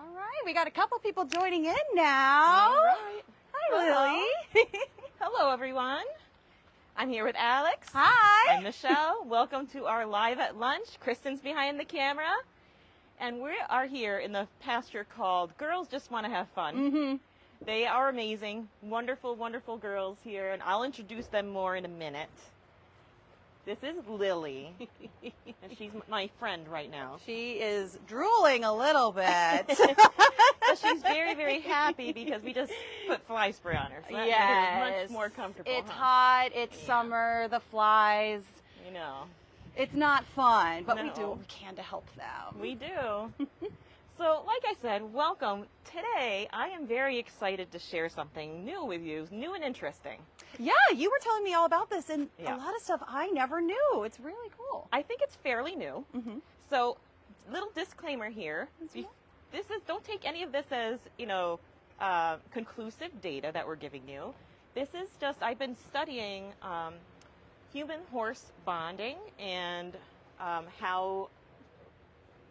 All right, we got a couple people joining in now. All right. Hi, Lily. Hello, everyone. I'm here with Alex. Hi. And Michelle. Welcome to our Live at Lunch. Kristen's behind the camera. And we are here in the pasture called Girls Just Want to Have Fun. Mm-hmm. They are amazing, wonderful, wonderful girls here, and I'll introduce them more in a minute. This is Lily, and she's my friend right now. She is drooling a little bit. But she's very, very happy because we just put fly spray on her. So that makes her much more comfortable. It's hot, it's summer, the flies. You know. It's not fun, but No. we do what we can to help them. We do. So, like I said, welcome. Today, I am very excited to share something new with you, new and interesting. Yeah, you were telling me all about this, and Yeah. a lot of stuff I never knew. It's really cool. I think it's fairly new. Mm-hmm. So, little disclaimer here. Don't take any of this as, conclusive data that we're giving you. This is just, I've been studying human-horse bonding and how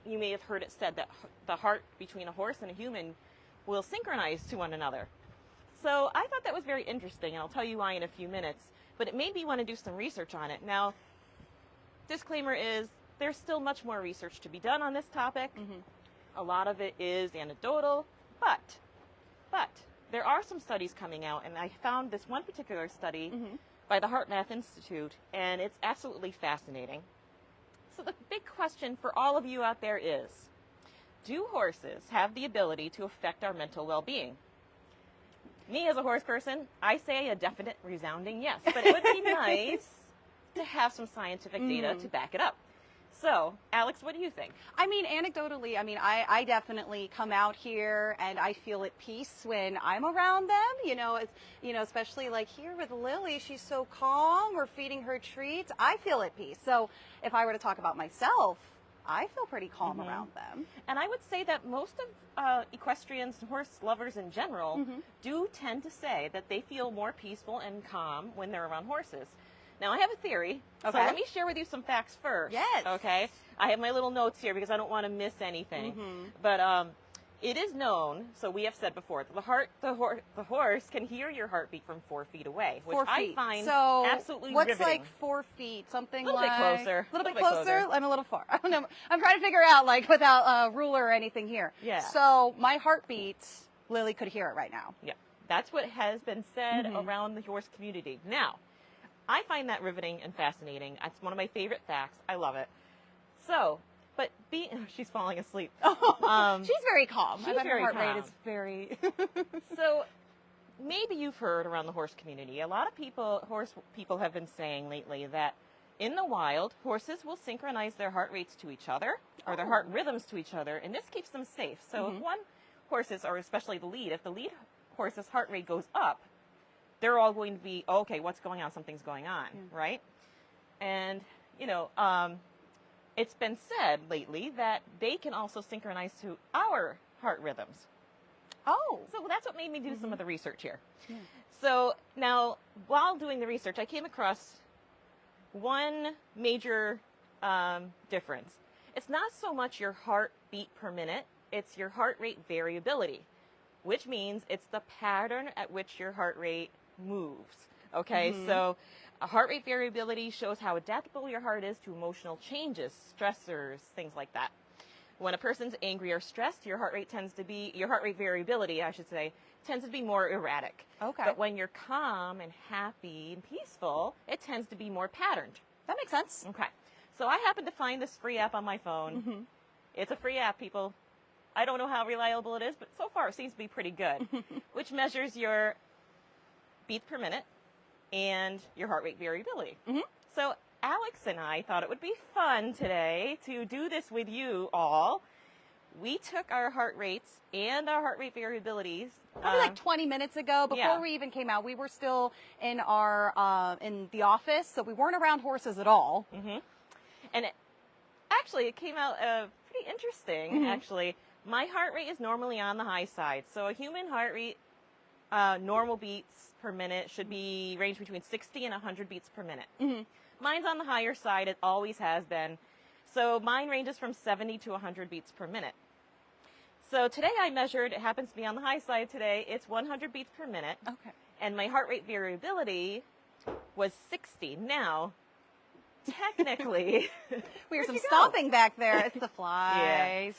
you may have heard it said that the heart between a horse and a human will synchronize to one another. So I thought that was very interesting, and I'll tell you why in a few minutes, but it made me want to do some research on it. Now, disclaimer is there's still much more research to be done on this topic. Mm-hmm. A lot of it is anecdotal, but there are some studies coming out, and I found this one particular study by the Heart Math Institute, and it's absolutely fascinating. So the big question for all of you out there is, do horses have the ability to affect our mental well-being? Me as a horse person, I say a definite resounding yes, but it would be nice to have some scientific data to back it up. So, Alex, what do you think? I mean, anecdotally, I definitely come out here and I feel at peace when I'm around them. Especially like here with Lily, she's so calm. We're feeding her treats. I feel at peace. So if I were to talk about myself, I feel pretty calm around them. And I would say that most of equestrians and horse lovers in general do tend to say that they feel more peaceful and calm when they're around horses. Now, I have a theory, so let me share with you some facts first. Yes. Okay? I have my little notes here because I don't want to miss anything. But it is known, so we have said before, that the horse can hear your heartbeat from 4 feet away, which 4 feet. I find so absolutely what's riveting. like 4 feet? Something a little like bit closer. A little bit closer. I'm a little far. I don't know. I'm trying to figure out without a ruler or anything here. Yeah. So my heartbeat, Lily could hear it right now. Yeah. That's what has been said around the horse community. Now, I find that riveting and fascinating. It's one of my favorite facts. I love it. So, but she's falling asleep. She's very calm. She's I bet very her heart calm. rate is very. So, maybe you've heard around the horse community, a lot of horse people have been saying lately that in the wild, horses will synchronize their heart rates to each other, or their heart rhythms to each other, and this keeps them safe. So if one horse's, or especially the lead, if the lead horse's heart rate goes up, they're all going to be, okay, what's going on? Something's going on, right? And, it's been said lately that they can also synchronize to our heart rhythms. Oh. So that's what made me do some of the research here. Yeah. So now, while doing the research, I came across one major difference. It's not so much your heartbeat per minute, it's your heart rate variability, which means it's the pattern at which your heart rate moves. Okay, so a heart rate variability shows how adaptable your heart is to emotional changes, stressors, things like that. When a person's angry or stressed, your heart rate variability, I should say, tends to be more erratic. Okay. But when you're calm and happy and peaceful, it tends to be more patterned. That makes sense. Okay. So I happened to find this free app on my phone. It's a free app, people. I don't know how reliable it is, but so far it seems to be pretty good, which measures your beats per minute and your heart rate variability. So Alex and I thought it would be fun today to do this with you all. We took our heart rates and our heart rate variabilities. Probably like 20 minutes ago, before we even came out, we were still in our in the office, so we weren't around horses at all. And it came out pretty interesting, actually. My heart rate is normally on the high side. So a human heart rate, normal beats per minute should be range between 60 and 100 beats per minute. Mine's on the higher side. It always has been. So mine ranges from 70 to 100 beats per minute. So today I measured, it happens to be on the high side today, it's 100 beats per minute. Okay. And my heart rate variability was 60. Now, technically, We hear some stomping back there. It's the flies.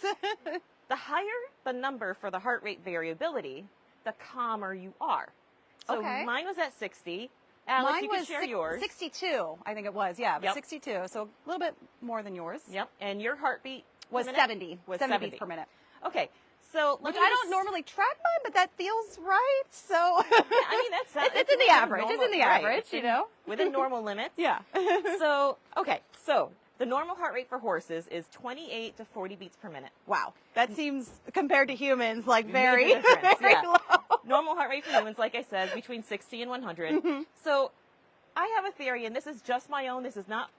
the higher the number for the heart rate variability, the calmer you are. So Okay. mine was at 60. Alex, Mine you can was share yours. 62, I think it was. Yeah, but Yep. 62. So a little bit more than yours. Yep. And your heartbeat Was per minute 70. Was 70 beats per minute. Okay. So Which I don't normally track mine, but that feels right. So I mean, that's it's in the average. It's in the average, you know. within normal limits. Yeah. So, okay. So, the normal heart rate for horses is 28 to 40 beats per minute. Wow. That seems, compared to humans, like very, Major difference, very yeah. low. Normal heart rate for humans, like I said, between 60 and 100. So, I have a theory, and this is just my own. This is not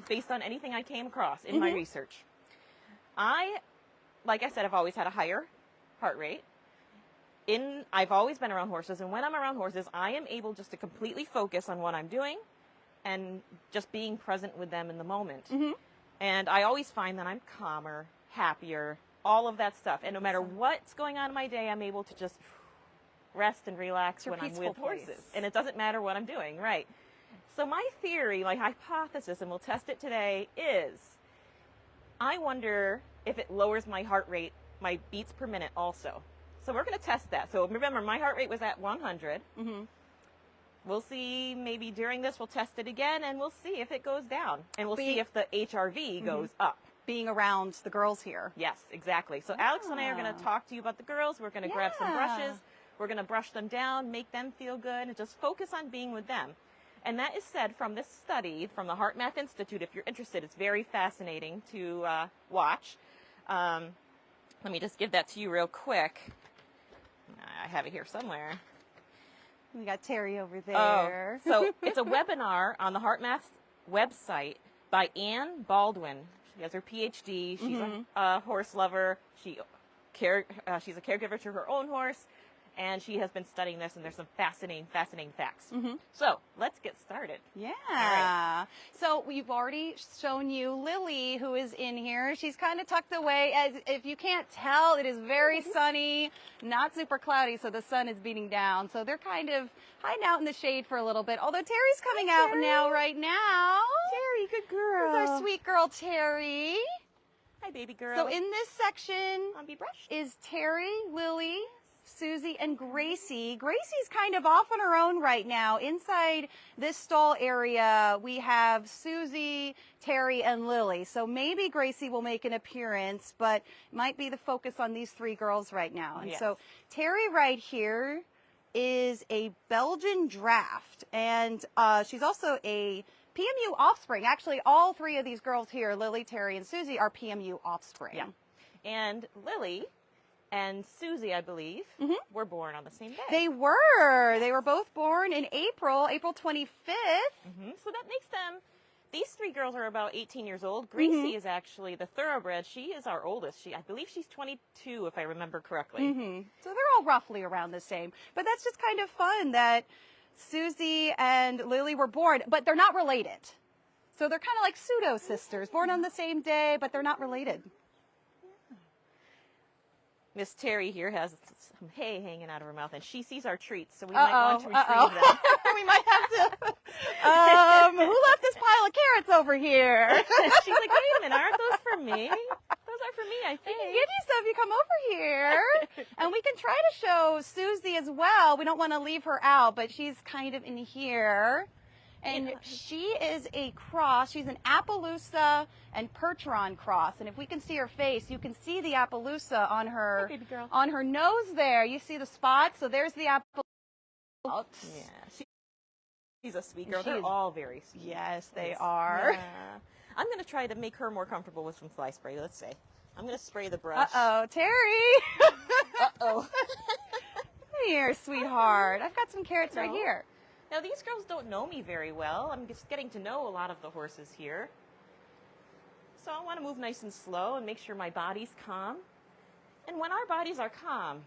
based on anything I came across in my research. Like I said, I've always had a higher heart rate. I've always been around horses, and when I'm around horses, I am able just to completely focus on what I'm doing and just being present with them in the moment. And I always find that I'm calmer, happier, all of that stuff. And no matter what's going on in my day, I'm able to just rest and relax when I'm with horses. And it doesn't matter what I'm doing, right? So my theory, my hypothesis, and we'll test it today, is I wonder if it lowers my heart rate, my beats per minute also. So we're going to test that. So remember, my heart rate was at 100. We'll see, maybe during this we'll test it again, and we'll see if it goes down. And we'll see if the HRV goes up. Being around the girls here. Yes, exactly. So Alex and I are going to talk to you about the girls. We're going to grab some brushes. We're going to brush them down, make them feel good, and just focus on being with them. And that is said from this study from the Heart Math Institute. If you're interested, it's very fascinating to watch. Let me just give that to you real quick. I have it here somewhere. We got Terry over there. Oh, so it's a webinar on the Heart Math website by Ann Baldwin. She has her PhD. She's a horse lover. She's a caregiver to her own horse. And she has been studying this, and there's some fascinating facts. So let's get started. Yeah. Right. So we've already shown you Lily, who is in here. She's kind of tucked away. As if you can't tell, it is very sunny, not super cloudy, so the sun is beating down. So they're kind of hiding out in the shade for a little bit. Although Terry's coming out now, right now. Terry, good girl. There's our sweet girl, Terry. Hi, baby girl. So in this section be brushed. is Terry, Lily, Susie, and Gracie. Gracie's kind of off on her own right now. Inside this stall area, we have Susie, Terry, and Lily. So maybe Gracie will make an appearance, but might be the focus on these three girls right now. And so Terry right here is a Belgian draft, and she's also a PMU offspring. Actually, all three of these girls here, Lily, Terry, and Susie, are PMU offspring. Yeah. And Lily and Susie, I believe, were born on the same day. They were. They were both born in April 25th. So that makes them, these three girls are about 18 years old. Gracie is actually the thoroughbred. She is our oldest. I believe she's 22, if I remember correctly. So they're all roughly around the same. But that's just kind of fun that Susie and Lily were born, but they're not related. So they're kind of like pseudo-sisters, born on the same day, but they're not related. Miss Terry here has some hay hanging out of her mouth, and she sees our treats, so we might want to retrieve them. We might have to. Who left this pile of carrots over here? She's like, wait a minute, aren't those for me? Those are for me, I think. We can give you some if you come over here. And we can try to show Susie as well. We don't want to leave her out, but she's kind of in here. And she is a cross. She's an Appaloosa and Percheron cross. And if we can see her face, you can see the Appaloosa on her nose there. You see the spots. So there's the Appaloosa. Yeah, she's a sweet girl. They're all very sweet. Yes, they are. Yeah. I'm going to try to make her more comfortable with some fly spray. Let's see. I'm going to spray the brush. Uh-oh, Terry. Uh-oh. Here, sweetheart. I've got some carrots right here. Now, these girls don't know me very well. I'm just getting to know a lot of the horses here. So I want to move nice and slow and make sure my body's calm. And when our bodies are calm,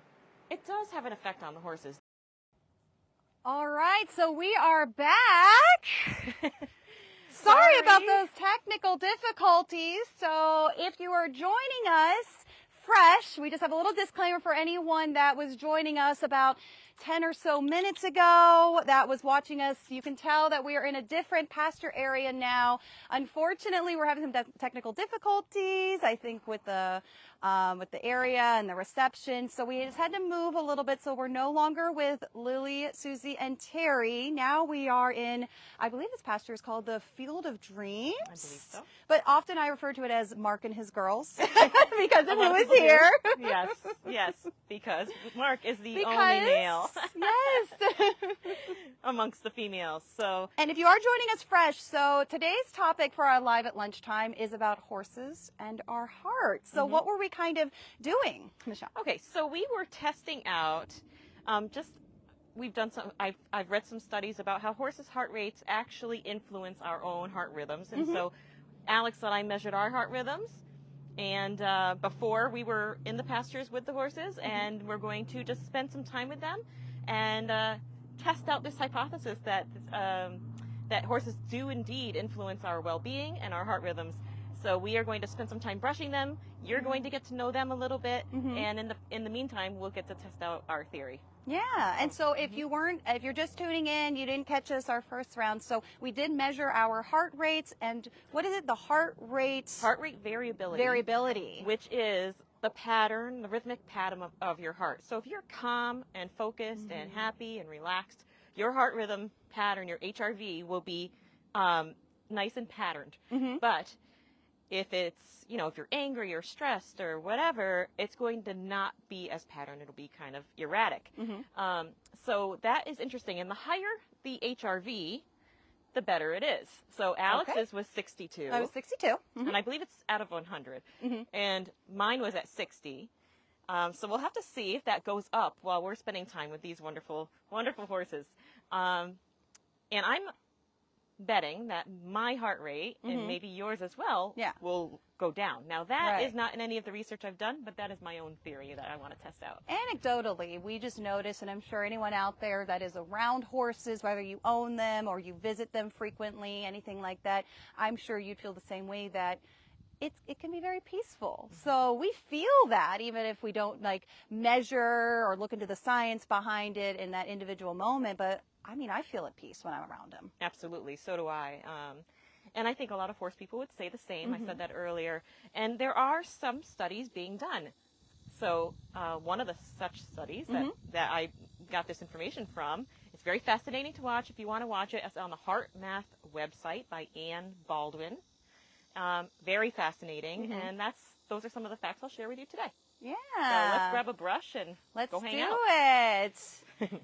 it does have an effect on the horses. All right, so we are back. Sorry about those technical difficulties. So if you are joining us fresh. We just have a little disclaimer for anyone that was joining us about 10 or so minutes ago that was watching us. You can tell that we are in a different pasture area now. Unfortunately, we're having some technical difficulties, I think, with the area and the reception. So we just had to move a little bit. So we're no longer with Lily, Susie, and Terry. Now we are in, I believe this pasture is called the Field of Dreams. I believe so. But often I refer to it as Mark and his girls because of who is here. Yes, because Mark is the only male. Yes. amongst the females. So, and if you are joining us fresh, so today's topic for our Live at Lunchtime is about horses and our hearts. So what were we kind of doing, Michelle? Okay, so we were testing out we've done some, I've read some studies about how horses' heart rates actually influence our own heart rhythms. And so Alex and I measured our heart rhythms, and before we were in the pastures with the horses, and we're going to just spend some time with them and test out this hypothesis that that horses do indeed influence our well-being and our heart rhythms. So we are going to spend some time brushing them. You're going to get to know them a little bit, and in the meantime, we'll get to test out our theory. Yeah, and so if you're just tuning in, you didn't catch us our first round. So we did measure our heart rates, and what is it? The heart rate Variability. Variability, which is the pattern, the rhythmic pattern of your heart. So if you're calm and focused and happy and relaxed, your heart rhythm pattern, your HRV, will be nice and patterned. But if it's, if you're angry or stressed or whatever, it's going to not be as patterned. It'll be kind of erratic. So that is interesting. And the higher the HRV, the better it is. So Alex's was 62. I was 62. And I believe it's out of 100. And mine was at 60. So we'll have to see if that goes up while we're spending time with these wonderful, wonderful horses. And I'm betting that my heart rate, and maybe yours as well, will go down. Now that is not in any of the research I've done, but that is my own theory that I want to test out. Anecdotally, we just noticed, and I'm sure anyone out there that is around horses, whether you own them or you visit them frequently, anything like that, I'm sure you'd feel the same way, that it can be very peaceful. So we feel that even if we don't measure or look into the science behind it in that individual moment, but I feel at peace when I'm around him. Absolutely. So do I. And I think a lot of horse people would say the same. I said that earlier. And there are some studies being done. So one of the such studies that I got this information from, it's very fascinating to watch. If you want to watch it, it's on the Heart Math website by Ann Baldwin. Very fascinating. And those are some of the facts I'll share with you today. Yeah. So let's grab a brush and go hang out. Let's do it.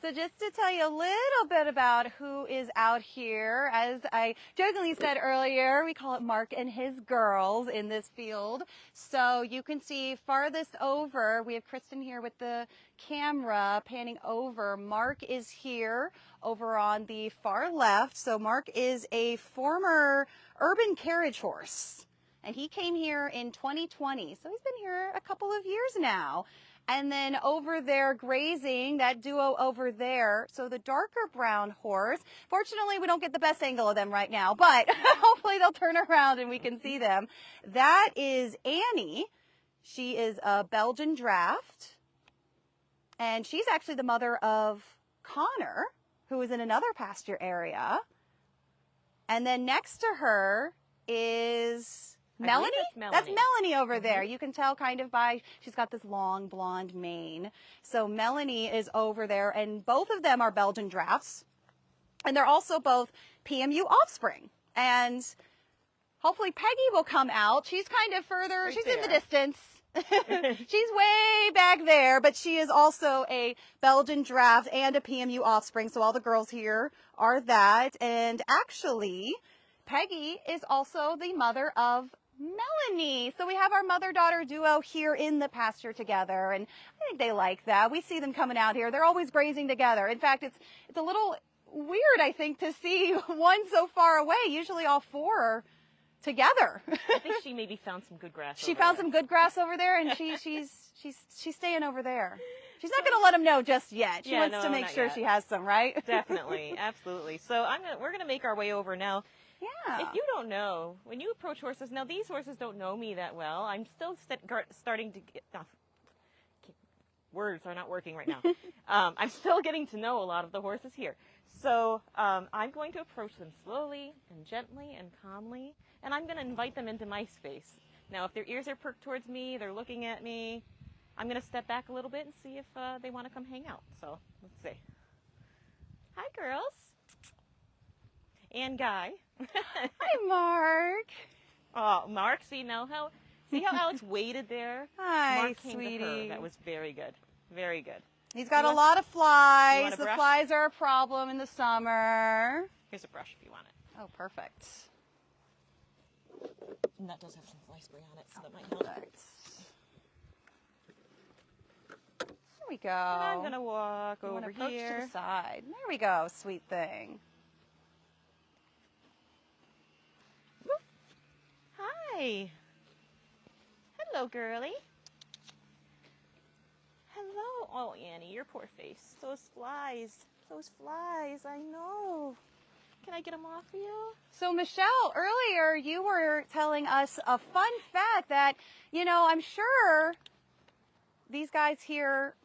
So just to tell you a little bit about who is out here, as I jokingly said earlier, we call it Mark and his girls in this field. So you can see farthest over, we have Kristen here with the camera panning over. Mark is here over on the far left. So Mark is a former urban carriage horse, and he came here in 2020. So he's been here a couple of years now. And then over there grazing, that duo over there, so the darker brown horse, fortunately we don't get the best angle of them right now, but hopefully they'll turn around and we can see them. That is Annie. She is a Belgian draft, and she's actually the mother of Connor, who is in another pasture area. And then next to her is Melanie? That's Melanie over there. You can tell kind of she's got this long blonde mane. So Melanie is over there, and both of them are Belgian drafts. And they're also both PMU offspring. And hopefully Peggy will come out. She's kind of further, she's in the distance. She's way back there, but she is also a Belgian draft and a PMU offspring. So all the girls here are that. And actually, Peggy is also the mother of Melanie. So we have our mother-daughter duo here in the pasture together, and I think they like that. We see them coming out here. They're always grazing together. In fact, it's a little weird, I think, to see one so far away. Usually all four are together. I think she maybe found some good grass. She found some good grass over there, and she's staying over there. She's not going to let them know just yet. She wants to make sure she has some, right? Definitely, absolutely. So we're going to make our way over now. Yeah. If you don't know, when you approach horses, now these horses don't know me that well. I'm still starting to get, words are not working right now. I'm still getting to know a lot of the horses here. So I'm going to approach them slowly and gently and calmly, and I'm going to invite them into my space. Now, if their ears are perked towards me, they're looking at me, I'm going to step back a little bit and see if they want to come hang out. So let's see. Hi, girls. And Guy. Hi, Mark. Oh, Mark, see how Alex waited there? Hi, Mark came sweetie. to her. That was very good. Very good. He's got a lot of flies. The brush? flies are a problem in the summer. Here's a brush if you want it. Oh, perfect. And that does have some fly spray on it, so that might help. Perfect. There we go. And I'm going to walk over approach here. to the side. There we go, sweet thing. Hi. Hello, girlie. Hello. Oh, Annie, your poor face. Those flies. I know. Can I get them off you? So, Michelle, earlier you were telling us a fun fact that, I'm sure these guys here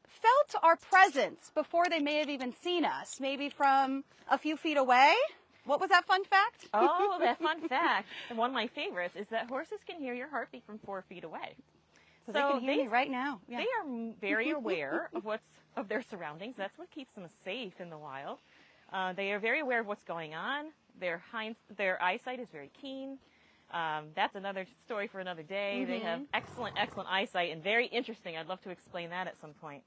felt our presence before they may have even seen us, maybe from a few feet away. What was that fun fact? Oh, that fun fact, and one of my favorites, is that horses can hear your heartbeat from 4 feet away. So they can hear me right now. Yeah. They are very aware of their surroundings. That's what keeps them safe in the wild. They are very aware of what's going on. Their eyesight is very keen. That's another story for another day. They have excellent eyesight and very interesting. I'd love to explain that at some point.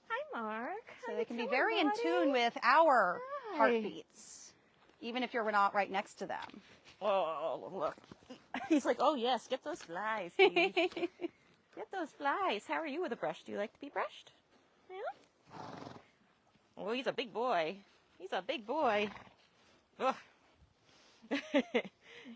Hi, Mark. So they can be very in tune with our heartbeats, even if you're not right next to them. Oh, look. He's like, oh, yes, get those flies, please. Get those flies. How are you with a brush? Do you like to be brushed? Yeah? Oh, he's a big boy. Ugh.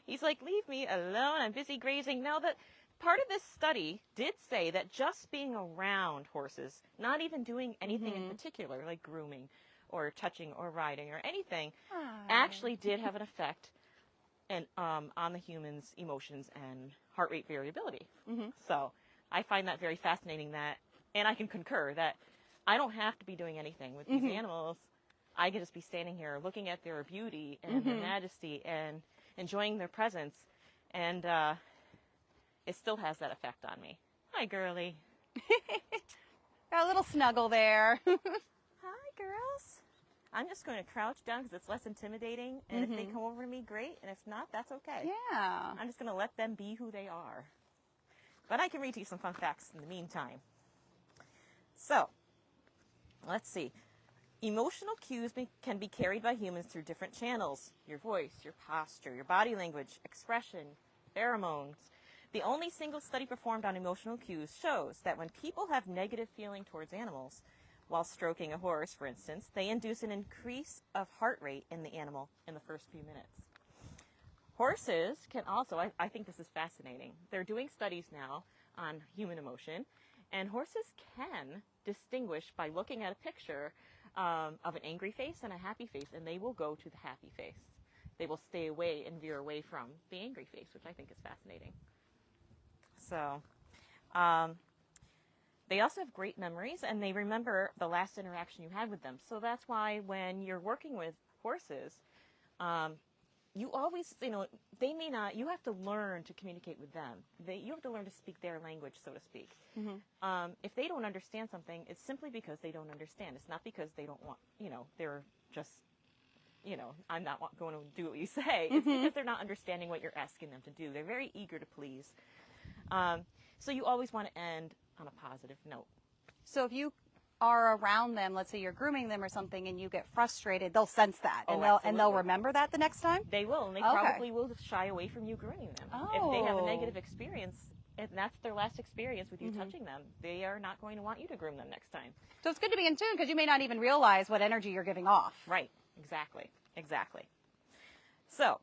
He's like, leave me alone. I'm busy grazing. Now, that part of this study did say that just being around horses, not even doing anything in particular, like grooming or touching or riding or anything, actually did have an effect on the human's emotions and heart rate variability. So I find that very fascinating, and I can concur that I don't have to be doing anything with these animals. I can just be standing here looking at their beauty and their majesty and enjoying their presence, and it still has that effect on me. Hi, girlie. Got a little snuggle there. Hi, girls. I'm just going to crouch down because it's less intimidating, and if they come over to me, great, and if not, that's okay. Yeah. I'm just going to let them be who they are. But I can read to you some fun facts in the meantime. So, let's see. Emotional cues can be carried by humans through different channels: your voice, your posture, your body language, expression, pheromones. The only single study performed on emotional cues shows that when people have negative feeling towards animals, while stroking a horse, for instance, they induce an increase of heart rate in the animal in the first few minutes. Horses can also, I think this is fascinating, they're doing studies now on human emotion, and horses can distinguish by looking at a picture of an angry face and a happy face, and they will go to the happy face. They will stay away and veer away from the angry face, which I think is fascinating. So, they also have great memories, and they remember the last interaction you had with them. So that's why when you're working with horses, you always, they may not, you have to learn to communicate with them. You have to learn to speak their language, so to speak. If they don't understand something, it's simply because they don't understand. It's not because they don't want, they're just, I'm not going to do what you say. It's because they're not understanding what you're asking them to do. They're very eager to please. So you always want to end on a positive note. So if you are around them, let's say you're grooming them or something, and you get frustrated, they'll sense that, and they'll remember that the next time. They will, and they probably will shy away from you grooming them. If they have a negative experience, and that's their last experience with you touching them, they are not going to want you to groom them next time. So it's good to be in tune, because you may not even realize what energy you're giving off. Right. Exactly. So,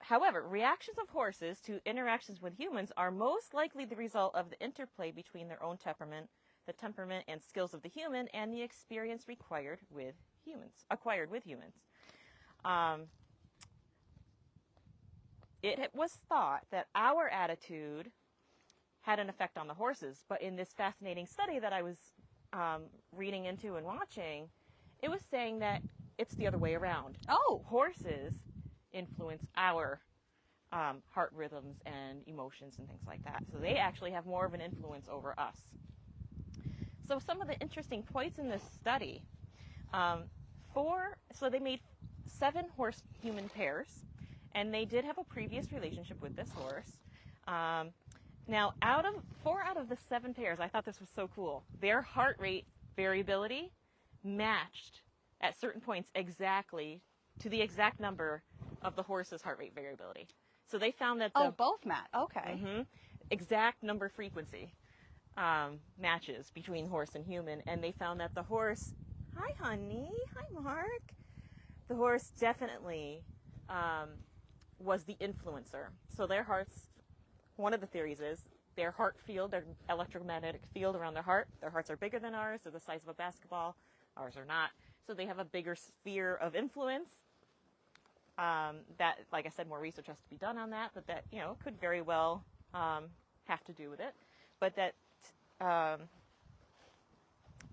however, reactions of horses to interactions with humans are most likely the result of the interplay between their own temperament, the temperament and skills of the human, and the experience acquired with humans. It was thought that our attitude had an effect on the horses, but in this fascinating study that I was reading into and watching, it was saying that it's the other way around. Oh. Horses influence our heart rhythms and emotions and things like that. So they actually have more of an influence over us. So some of the interesting points in this study, so they made 7 horse-human pairs, and they did have a previous relationship with this horse. Now, 4 out of the 7 pairs, I thought this was so cool, their heart rate variability matched at certain points exactly to the exact number of the horse's heart rate variability. So they found that both match. Okay. Exact number frequency matches between horse and human, and they found that the horse, hi honey, hi Mark, the horse definitely was the influencer. So their hearts, one of the theories is their heart field, their electromagnetic field around their hearts are bigger than ours. They're the size of a basketball. Ours are not. So they have a bigger sphere of influence. That, like I said, more research has to be done on that, but that, could very well have to do with it. But that,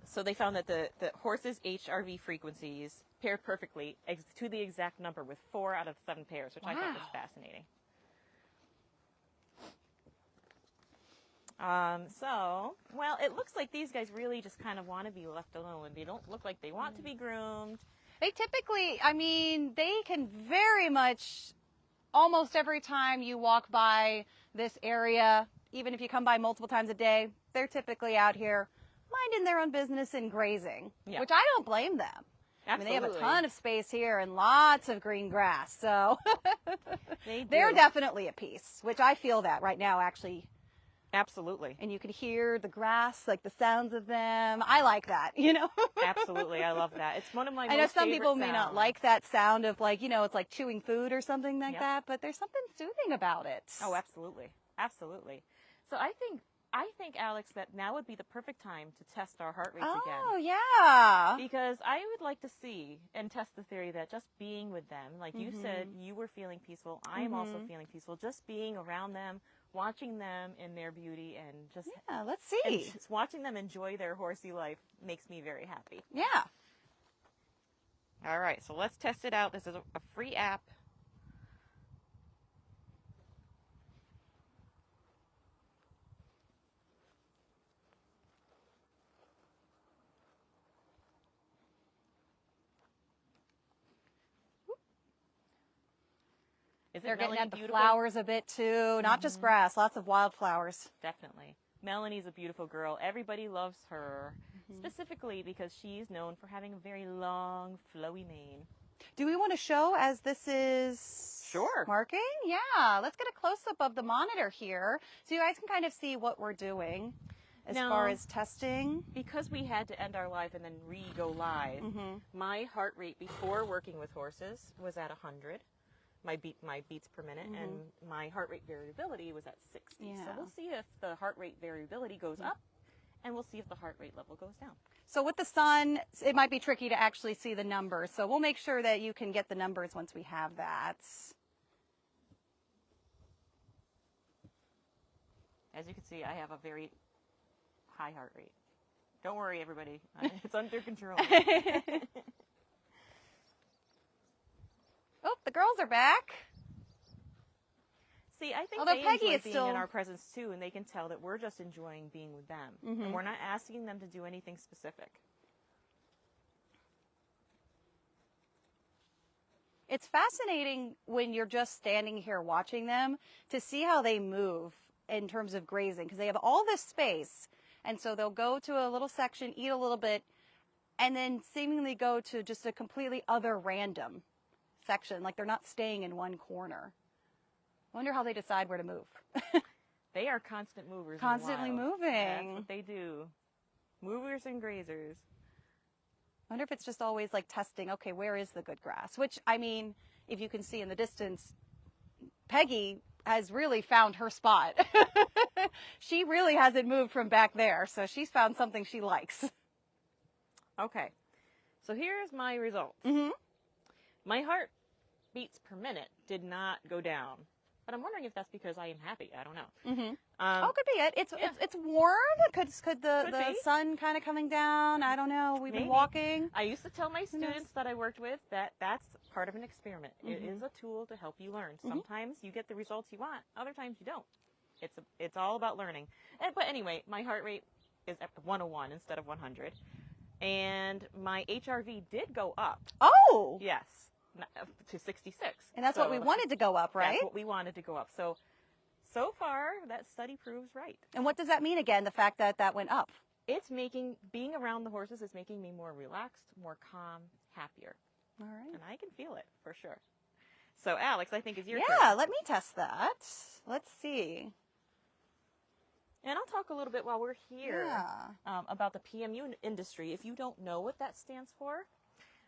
so they found that the horses' HRV frequencies paired perfectly to the exact number with 4 out of 7 pairs, which I thought was fascinating. Well, it looks like these guys really just kind of want to be left alone. They don't look like they want to be groomed. They typically, they can very much, almost every time you walk by this area, even if you come by multiple times a day, they're typically out here minding their own business and grazing, which I don't blame them. Absolutely. They have a ton of space here and lots of green grass, so they're definitely at peace, which I feel that right now, actually. Absolutely. And you can hear the grass, like the sounds of them. I like that, Absolutely. I love that. It's one of my most I know some favorite people may sounds. not like that sound of it's like chewing food or something like that, but there's something soothing about it. Oh, absolutely. Absolutely. So I think, Alex, that now would be the perfect time to test our heart rates again. Oh, yeah. Because I would like to see and test the theory that just being with them, like you said, you were feeling peaceful. I am also feeling peaceful. Just being around them, watching them in their beauty, and just let's see. And just watching them enjoy their horsey life makes me very happy. Yeah. All right, so let's test it out. This is a free app. They're getting at the flowers a bit too, not just grass, lots of wildflowers. Definitely. Melanie's a beautiful girl. Everybody loves her, specifically because she's known for having a very long, flowy mane. Do we want to show as this is marking? Yeah, let's get a close-up of the monitor here so you guys can kind of see what we're doing as far as testing. Because we had to end our live and then re-go live, my heart rate before working with horses was at 100. My beats per minute, and my heart rate variability was at 60. Yeah. So we'll see if the heart rate variability goes up, and we'll see if the heart rate level goes down. So with the sun, it might be tricky to actually see the numbers. So we'll make sure that you can get the numbers once we have that. As you can see, I have a very high heart rate. Don't worry, everybody. It's under control. Oh, the girls are back. See, I think Although they Peggy enjoy is being still in our presence too, and they can tell that we're just enjoying being with them. And we're not asking them to do anything specific. It's fascinating when you're just standing here watching them to see how they move in terms of grazing, because they have all this space, and so they'll go to a little section, eat a little bit, and then seemingly go to just a completely other random section, like they're not staying in one corner. I wonder how they decide where to move. They are constant movers. Constantly moving. That's what they do. Movers and grazers. I wonder if it's just always like testing, okay, where is the good grass? Which, I mean, if you can see in the distance, Peggy has really found her spot. She really hasn't moved from back there, so she's found something she likes. Okay, so here's my results. Mm-hmm. My heart beats per minute did not go down, but I'm wondering if that's because I am happy. I don't know. Mm-hmm. Could be it. It's warm. Could the be. sun kind of coming down? I don't know. We've been Maybe. walking. I used to tell my students that I worked with that that's part of an experiment. It is a tool to help you learn. Sometimes you get the results you want. Other times you don't. It's all about learning. But anyway, my heart rate is at 101 instead of 100. And my HRV did go up. Oh! Yes, to 66. And that's what we wanted to go up, right? That's what we wanted to go up. So far, that study proves right. And what does that mean again, the fact that that went up? It's being around the horses is making me more relaxed, more calm, happier. All right. And I can feel it, for sure. So, Alex, I think is your turn. Yeah, let me test that. Let's see. And I'll talk a little bit while we're here about the PMU industry. If you don't know what that stands for,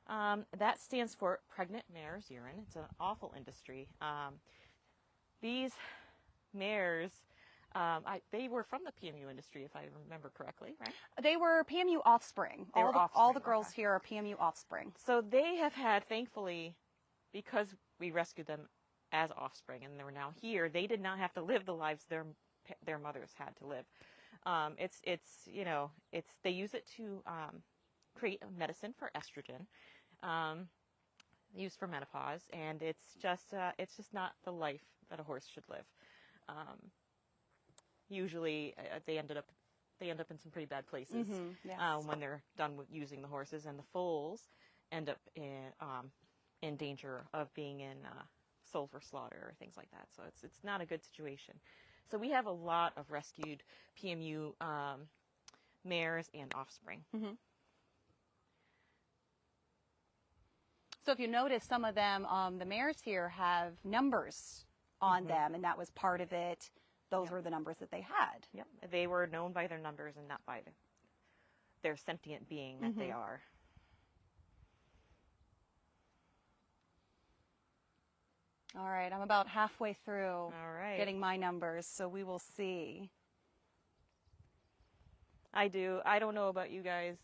that stands for Pregnant Mares Urine. It's an awful industry. These mares, they were from the PMU industry, if I remember correctly, right? They were PMU offspring. All the girls here are PMU offspring. So they have had, thankfully, because we rescued them as offspring and they're now here, they did not have to live the lives their mothers had to live. They use it to create a medicine for estrogen, used for menopause, and it's just not the life that a horse should live. Usually, they end up in some pretty bad places when they're done with using the horses, and the foals end up in danger of being sold for slaughter or things like that. So it's not a good situation. So we have a lot of rescued PMU mares and offspring. Mm-hmm. So if you notice, some of them, the mares here have numbers on them, and that was part of it. Those were the numbers that they had. Yep, they were known by their numbers and not by their sentient being that they are. All right, I'm about halfway through getting my numbers, so we will see. I don't know about you guys.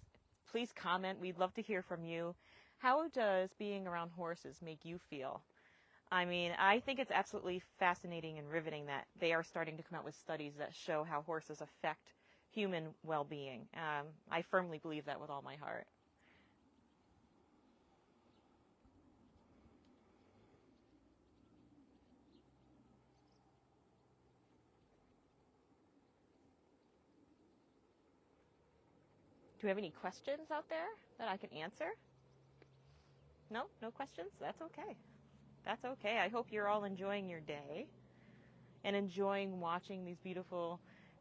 Please comment. We'd love to hear from you. How does being around horses make you feel? I mean, I think it's absolutely fascinating and riveting that they are starting to come out with studies that show how horses affect human well-being. I firmly believe that with all my heart. Do we have any questions out there that I can answer? No questions? That's okay. That's okay. I hope you're all enjoying your day and enjoying watching these beautiful,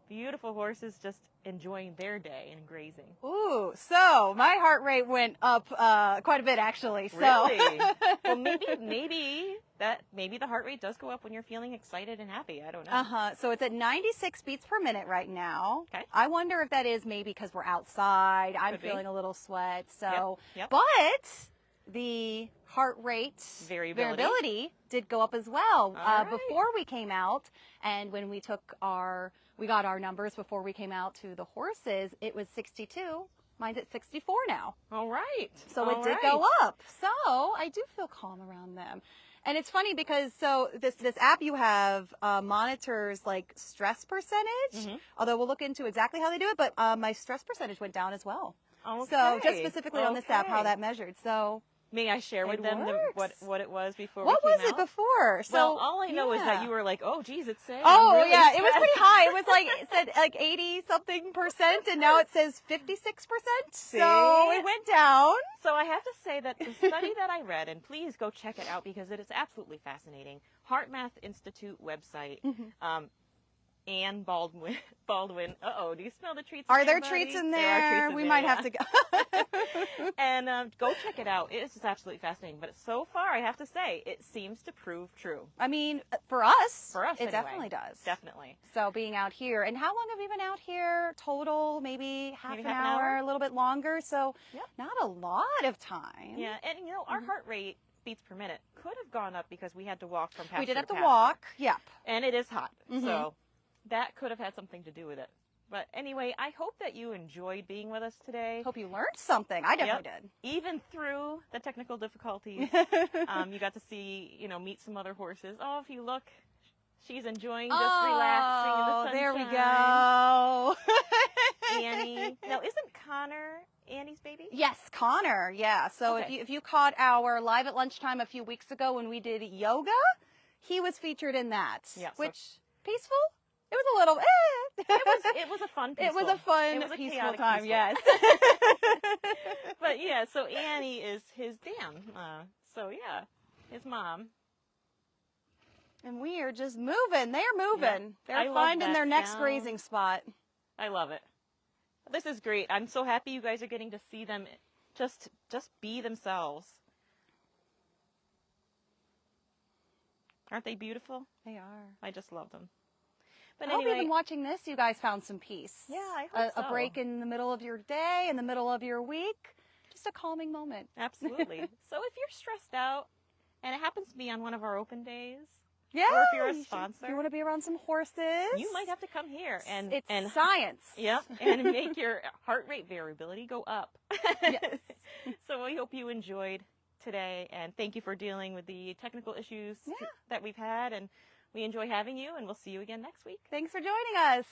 beautiful horses just enjoying their day and grazing. Ooh, so my heart rate went up quite a bit, actually. So. Really? Well, maybe the heart rate does go up when you're feeling excited and happy. I don't know. So it's at 96 beats per minute right now. Okay. I wonder if that is maybe because we're outside. I'm Could be. feeling a little sweat. So, Yep. But the heart rate variability did go up as well before we came out, and when we got our numbers before we came out to the horses, it was 62. Mine's at 64 now. All right. So it did go up. So I do feel calm around them. And it's funny because this app you have monitors like stress percentage, although we'll look into exactly how they do it, but my stress percentage went down as well. Okay. So just specifically on this app, how that measured. So may I share with them what it was before what we came was it out? before? So well, all I know is that you were like, oh, geez, it's saying. Oh, really yeah, stressed. it was pretty high. It was like, it said like 80-something%, and now it says 56%. So it went down. So I have to say that the study that I read, and please go check it out because it is absolutely fascinating. Heart Math Institute website. Anne Baldwin. Uh-oh, do you smell the treats? Are there treats in there? There are treats in we there, might have to go. And go check it out. It's just absolutely fascinating. But so far, I have to say, it seems to prove true. I mean, for us, it anyway. definitely does. Definitely. So being out here, and how long have you been out here total? Maybe half an hour? hour, a little bit longer. So not a lot of time. Yeah, and our heart rate beats per minute could have gone up because we had to walk from pasture We did have to pasture. walk. Yep. And it is hot. Mhm. So that could have had something to do with it. But anyway, I hope that you enjoyed being with us today. Hope you learned something. I definitely Even through the technical difficulties, did. you got to see, meet some other horses. Oh, if you look, she's enjoying just relaxing in the sunshine. There we go. Annie. Now, isn't Connor Annie's baby? Yes, Connor. Yeah. So Okay. if you caught our live at lunchtime a few weeks ago when we did yoga, he was featured in that. Yeah, so- Which peaceful? It was a little. It was a fun peaceful. It was a fun, It was a peaceful chaotic time. peaceful. Yes. But yeah, so Annie is his dam. So yeah, his mom. And we are just moving. They're moving. I They're love finding that their next sound. grazing spot. I love it. This is great. I'm so happy you guys are getting to see them just be themselves. Aren't they beautiful? They are. I just love them. But I hope anyway, even watching this, you guys found some peace. Yeah, I hope A so. break in the middle of your day, in the middle of your week. Just a calming moment. absolutely. So if you're stressed out, and it happens to be on one of our open days, Yeah. or if you're a you should- sponsor, you want to be around some horses. you might have to come here and It's science. Yep, and make your heart rate variability go up. Yes. So we hope you enjoyed today, and thank you for dealing with the technical issues Yeah. that we've had, and we enjoy having you, and we'll see you again next week. Thanks for joining us.